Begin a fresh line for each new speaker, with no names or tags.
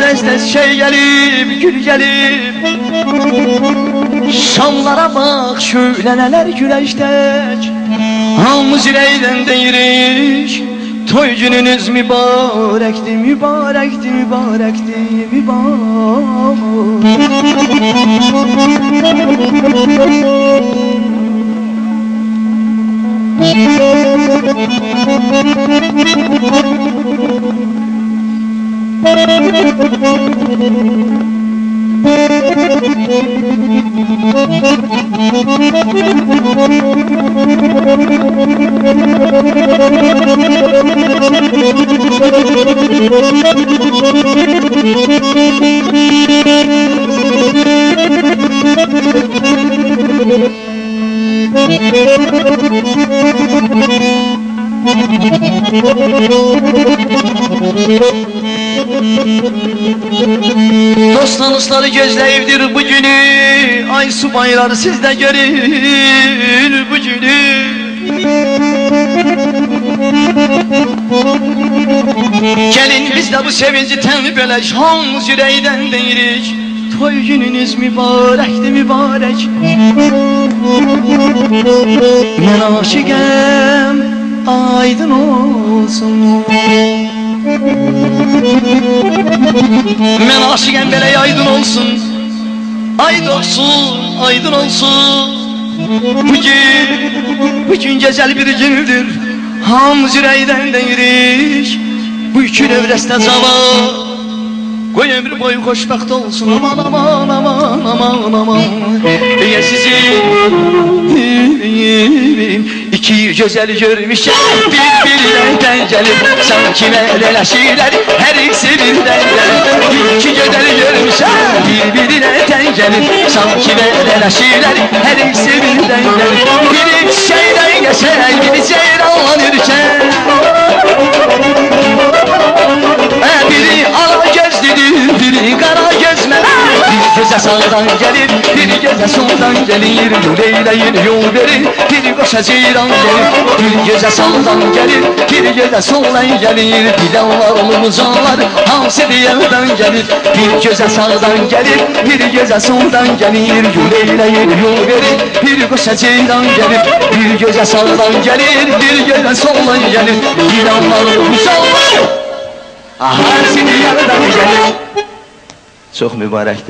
Tez şey gelip gül gelip şamlara bak şöyle neler güleştek. Hamız yüreğden deyirik toy gününüz mübarekti, mübarekti, mübarekti, mübarek. Dostlarınızları gözleyivdir bu günü, ay subaylar sizde görür bu günü. Gelin biz de bu sevinci tembeleş, hamız yüreğden deyirik. Toy gününüz mübarekti, mübarek. Ben aşıkım, aydın olsun. Ben aşıkım, böyle aydın olsun. Aydın olsun, aydın olsun. Bugün güzel bir gündür, hamız yüreğden deyirik. Bu iki nevresine cavab, koy ömrü boyu xoşbəxt olsun. Aman aman aman aman aman. Diye sizi iki güzel görmüşəm, bir-birindən gəlib. Sanki mələləşirlər, hər ikisi birdən gəlib. İki güzel görmüşəm, bir-birindən gəlib. Sanki mələləşirlər, hər ikisi birdən gəlib. Biri çiçəkdən geçər, biri ceyranlanırkən, biri ala gözlüdür, biri qara gözməli. Bir gözə sağdan gəlir, bir gözə soldan gəlir. Yol eyləyin, yol verir, bir qoşa ceyran gəlir. Bir gözə sağdan gəlir, bir gözə soldan gəlir. Bilanlar olmuzanlar, hansı diyəldən gəlir. Bir gözə sağdan gəlir, bir gözə soldan gəlir. Yol eyləyin, yol verir, bir qoşa ceyran gəlir. Bir gözə sağdan gəlir, bir gözə soldan gəlir. Bilanlar olmuzanlar, hansı diyəldən gəlir. Çox mübarəkdir.